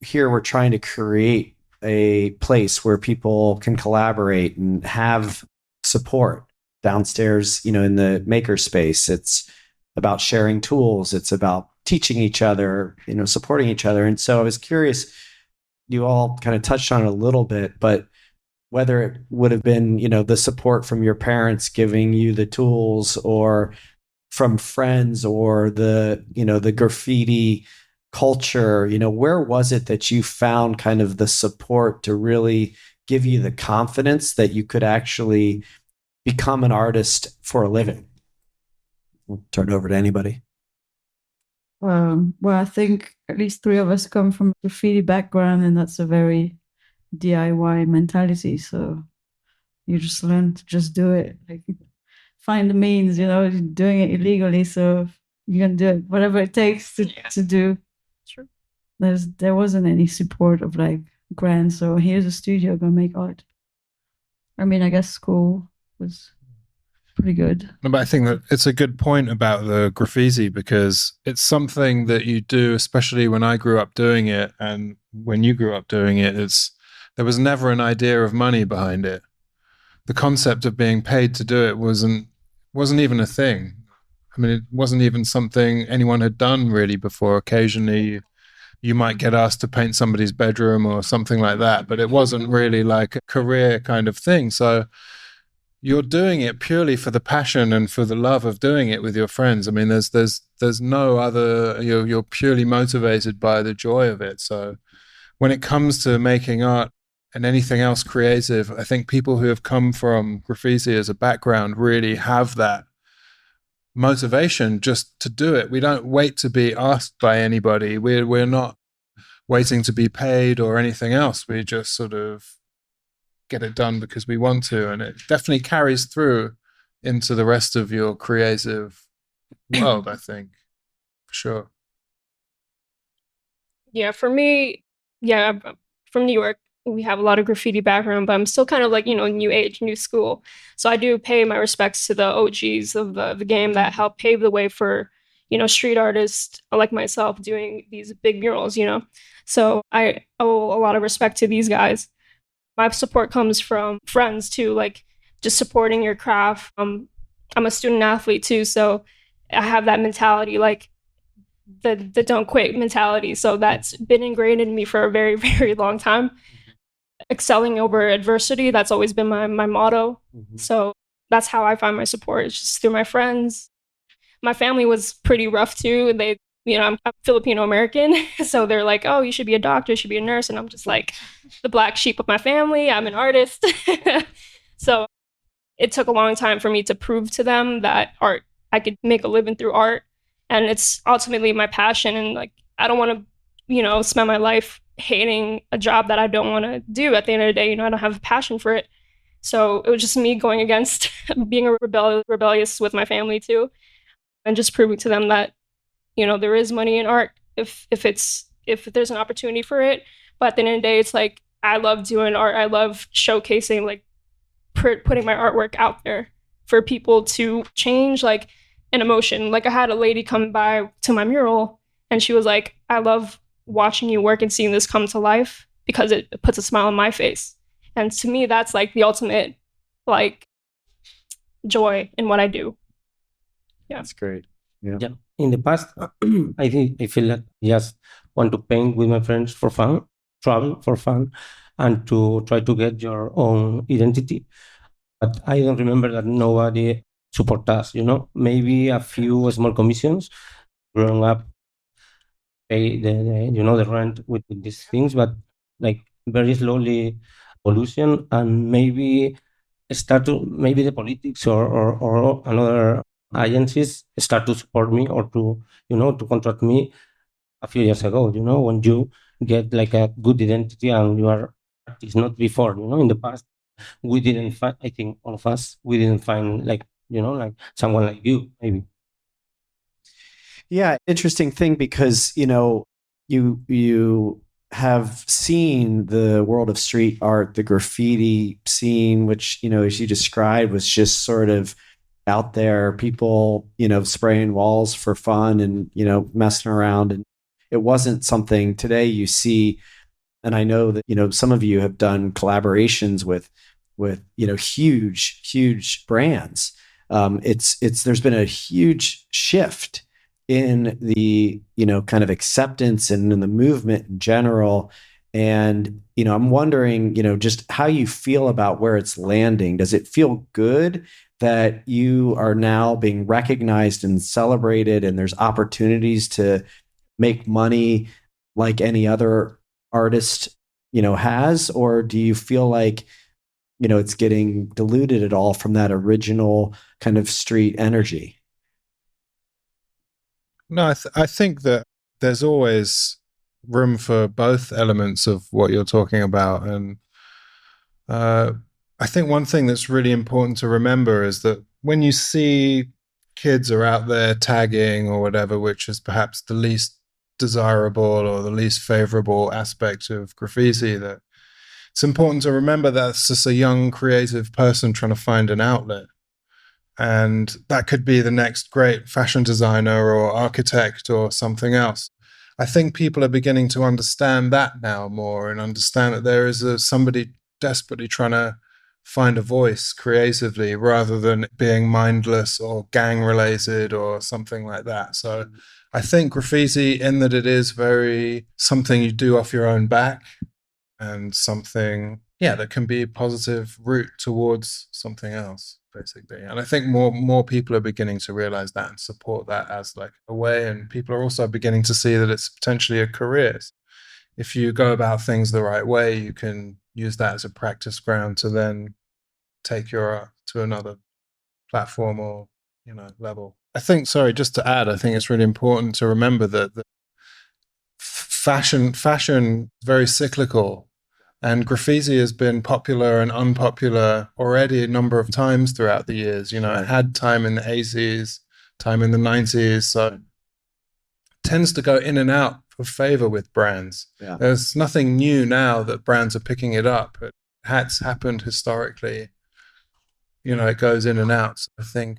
here we're trying to create a place where people can collaborate and have support downstairs, in the maker space. It's about sharing tools. It's about teaching each other, supporting each other. And so I was curious, you all kind of touched on it a little bit, but whether it would have been, the support from your parents giving you the tools, or from friends, or the graffiti culture, where was it that you found kind of the support to really give you the confidence that you could actually become an artist for a living? We'll turn it over to anybody. Well, I think at least three of us come from a graffiti background, and that's a very DIY mentality. So you just learn to just do it. Like, find the means, doing it illegally. So you can do it, whatever it takes to do. Sure. There wasn't any support of like grants, so here's a studio, go make art. I mean, I guess school was pretty good. No, but I think that it's a good point about the graffiti, because it's something that you do, especially when I grew up doing it and when you grew up doing it, there was never an idea of money behind it. The concept of being paid to do it wasn't even a thing. I mean, it wasn't even something anyone had done really before. Occasionally you might get asked to paint somebody's bedroom or something like that, but it wasn't really like a career kind of thing. So you're doing it purely for the passion and for the love of doing it with your friends. I mean, there's no other, you're purely motivated by the joy of it. So when it comes to making art and anything else creative, I think people who have come from graffiti as a background really have that motivation just to do it. We don't wait to be asked by anybody. We're not waiting to be paid or anything else. We just sort of get it done because we want to, and it definitely carries through into the rest of your creative world, I think, for sure. Yeah, for me, I'm from New York. We have a lot of graffiti background, but I'm still kind of like, new age, new school. So I do pay my respects to the OGs of the game that helped pave the way for, street artists like myself doing these big murals, So I owe a lot of respect to these guys. My support comes from friends too, like just supporting your craft. I'm a student athlete too, so I have that mentality, like the don't quit mentality. So that's been ingrained in me for a very, very long time. Excelling over adversity, that's always been my motto. Mm-hmm. So that's how I find my support. It's just through my friends. My family was pretty rough too. They, I'm Filipino American, so they're like, "Oh, you should be a doctor, you should be a nurse," and I'm just like the black sheep of my family. I'm an artist. So it took a long time for me to prove to them that I could make a living through art, and it's ultimately my passion. And like, I don't want to, spend my life hating a job that I don't want to do. At the end of the day, I don't have a passion for it. So it was just me going against being a rebellious with my family too, and just proving to them that, there is money in art if there's an opportunity for it. But at the end of the day, it's like, I love doing art. I love showcasing, like putting my artwork out there for people to change like an emotion. Like I had a lady come by to my mural and she was like, "I love watching you work and seeing this come to life because it puts a smile on my face." And to me, that's like the ultimate like joy in what I do. Yeah. That's great. Yeah. In the past, I feel like I just want to paint with my friends for fun, travel for fun, and to try to get your own identity. But I don't remember that nobody support us, maybe a few small commissions growing up, pay the rent with these things, but like very slowly evolution, and maybe maybe the politics or another agencies start to support me or to to contract me a few years ago, when you get like a good identity and you are artist, not before, in the past we didn't find, I think all of us, we didn't find like like someone like you maybe. Yeah, interesting thing, because you have seen the world of street art, the graffiti scene, which as you described was just sort of out there, people spraying walls for fun and messing around, and it wasn't something today you see. And I know that, some of you have done collaborations with, huge brands. There's been a huge shift in the, kind of acceptance and in the movement in general. And, I'm wondering, just how you feel about where it's landing. Does it feel good that you are now being recognized and celebrated, and there's opportunities to make money like any other artist, has? Or do you feel like, it's getting diluted at all from that original kind of street energy? No, I think that there's always room for both elements of what you're talking about. And I think one thing that's really important to remember is that when you see kids are out there tagging or whatever, which is perhaps the least desirable or the least favorable aspect of graffiti, that it's important to remember that it's just a young creative person trying to find an outlet. And that could be the next great fashion designer or architect or something else. I think people are beginning to understand that now more, and understand that there is somebody desperately trying to find a voice creatively, rather than being mindless or gang related or something like that. So I think graffiti, in that it is very something you do off your own back, and something, that can be a positive route towards something else, basically. And I think more people are beginning to realize that and support that as like a way. And people are also beginning to see that it's potentially a career. If you go about things the right way, you can use that as a practice ground to then take your art to another platform or, level. I think, sorry, just to add, I think it's really important to remember that fashion is very cyclical. And graffiti has been popular and unpopular already a number of times throughout the years. It had time in the 80s, time in the 90s. So it tends to go in and out of favor with brands. Yeah. There's nothing new now that brands are picking it up. It has happened historically. It goes in and out. So I think,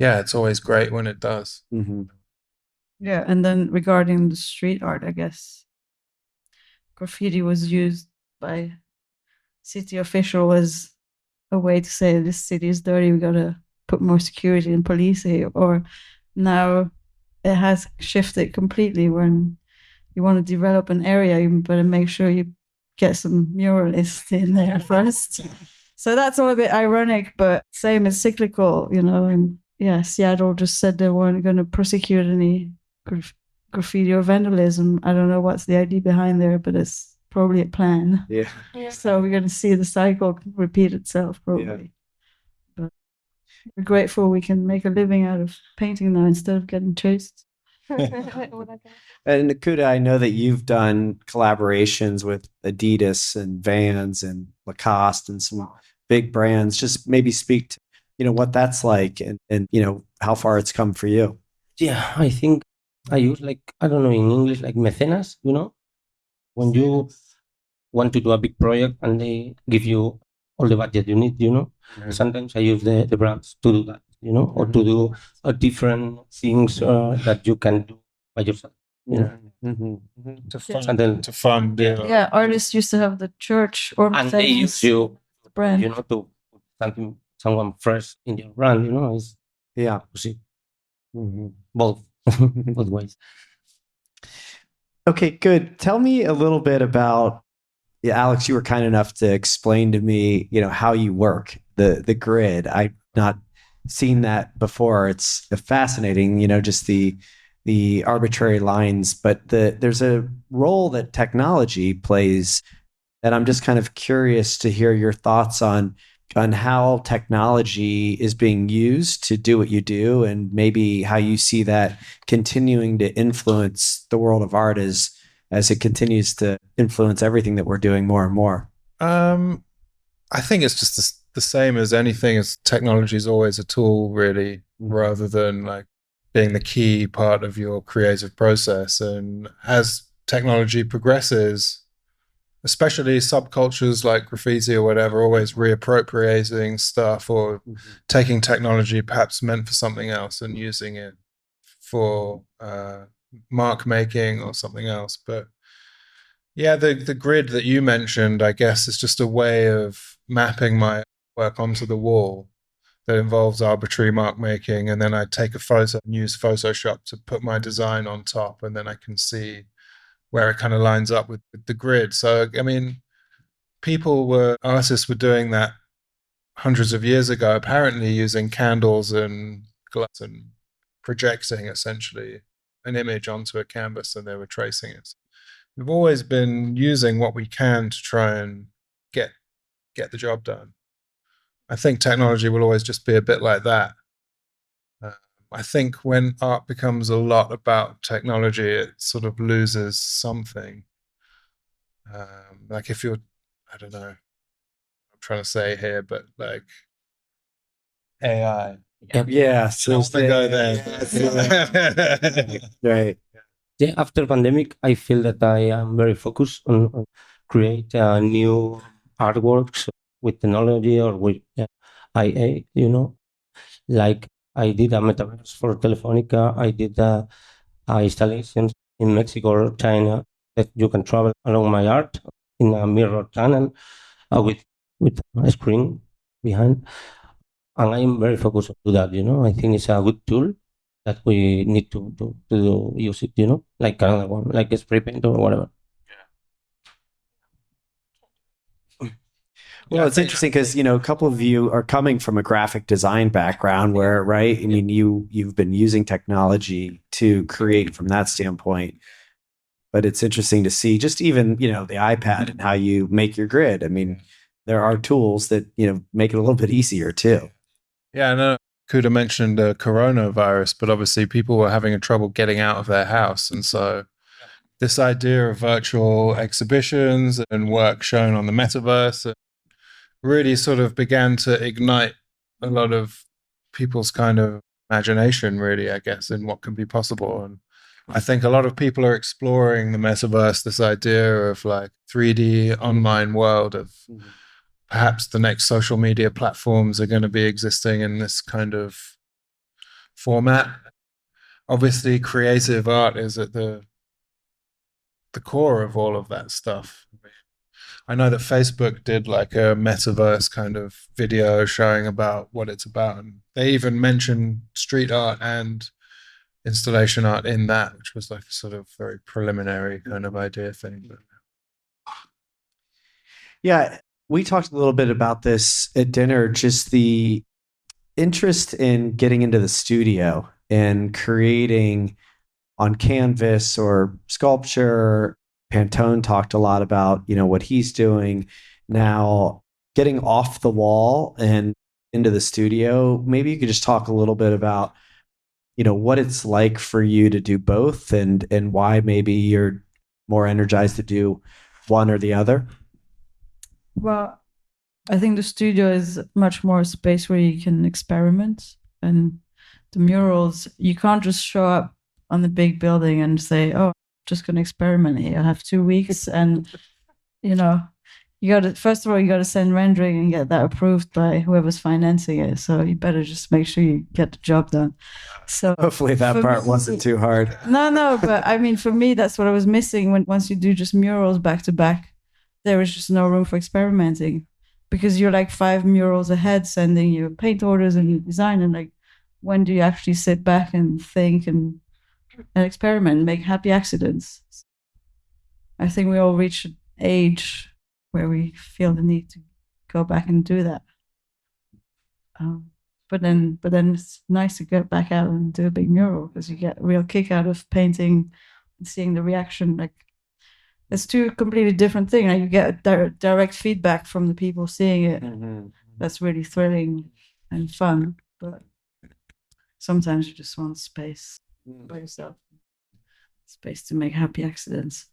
it's always great when it does. Mm-hmm. Yeah, and then regarding the street art, I guess graffiti was used by city official as a way to say this city is dirty, we gotta put more security and police here. Or now it has shifted completely. When you want to develop an area, you better make sure you get some muralists in there first. So that's all a bit ironic, but same as cyclical, and Seattle just said they weren't going to prosecute any graffiti or vandalism. I don't know what's the idea behind there, but it's probably a plan. Yeah. So we're going to see the cycle repeat itself, probably. Yeah. But we're grateful we can make a living out of painting now instead of getting chased. And Okuda, I know that you've done collaborations with Adidas and Vans and Lacoste and some big brands. Just maybe speak to, what that's like, and how far it's come for you. Yeah, I think I use, like, I don't know in English, like mecenas, when you want to do a big project and they give you all the budget you need, Sometimes I use the brands to do that, or to do different things that you can do by yourself. To fund. Yeah, artists used to have the church or and they use you, brand. to put someone first in your brand, It's, Yeah. see, both ways. Okay, good. Tell me a little bit about, Alex, you were kind enough to explain to me, how you work, the grid. I've not seen that before. It's fascinating, just the arbitrary lines, but there's a role that technology plays that I'm just kind of curious to hear your thoughts on how technology is being used to do what you do, and maybe how you see that continuing to influence the world of art as it continues to influence everything that we're doing more and more. I think it's just the same as anything. As technology is always a tool, really, rather than like being the key part of your creative process. And as technology progresses, especially subcultures like graffiti or whatever, always reappropriating stuff or taking technology perhaps meant for something else and using it for mark making or something else. But yeah, the grid that you mentioned, I guess, is just a way of mapping my work onto the wall that involves arbitrary mark making, and then I take a photo and use Photoshop to put my design on top, and then I can see where it kind of lines up with the grid. So I mean, artists were doing that hundreds of years ago, apparently using candles and glass and projecting essentially an image onto a canvas, and they were tracing it. We've always been using what we can to try and get the job done. I think technology will always just be a bit like that. I think when art becomes a lot about technology, it sort of loses something. Like if you're, I don't know, I'm trying to say here, but like AI. Yeah. So Let's go there. Right. Yeah, after pandemic, I feel that I am very focused on create new artworks with technology or with IA, like I did a metaverse for Telefonica. I did installations in Mexico or China that you can travel along my art in a mirror tunnel with a screen behind. And I'm very focused on that, I think it's a good tool that we need to use it, like another one, like a spray paint or whatever. Well, it's interesting because a couple of you are coming from a graphic design background, where right. I mean, you've been using technology to create from that standpoint. But it's interesting to see just even the iPad and how you make your grid. I mean, there are tools that make it a little bit easier too. Yeah, I know Okuda mentioned coronavirus, but obviously people were having trouble getting out of their house, and so this idea of virtual exhibitions and work shown on the metaverse really sort of began to ignite a lot of people's kind of imagination, really, I guess, in what can be possible. And I think a lot of people are exploring the metaverse, this idea of like 3D online world of perhaps the next social media platforms are going to be existing in this kind of format. Obviously, creative art is at the core of all of that stuff. I know that Facebook did like a metaverse kind of video showing about what it's about. And they even mentioned street art and installation art in that, which was like a sort of very preliminary kind of idea thing. Yeah, we talked a little bit about this at dinner, just the interest in getting into the studio and creating on canvas or sculpture. Pantone talked a lot about, what he's doing now, getting off the wall and into the studio. Maybe you could just talk a little bit about, what it's like for you to do both and why maybe you're more energized to do one or the other. Well, I think the studio is much more a space where you can experiment, and the murals, you can't just show up on the big building and say, "Oh, just going to experiment here. I have 2 weeks," and you got to, first of all, you got to send rendering and get that approved by whoever's financing it. So you better just make sure you get the job done. So Hopefully that part wasn't too hard. No, but I mean, for me, that's what I was missing. Once you do just murals back to back, there is just no room for experimenting, because you're like 5 murals ahead, sending you paint orders and you design, and like, when do you actually sit back and think and experiment and make happy accidents? I think we all reach an age where we feel the need to go back and do that. But then it's nice to get back out and do a big mural, because you get a real kick out of painting and seeing the reaction. Like, it's two completely different things. Like, you get direct feedback from the people seeing it. Mm-hmm. That's really thrilling and fun. But sometimes you just want space by yourself, space to make happy accidents.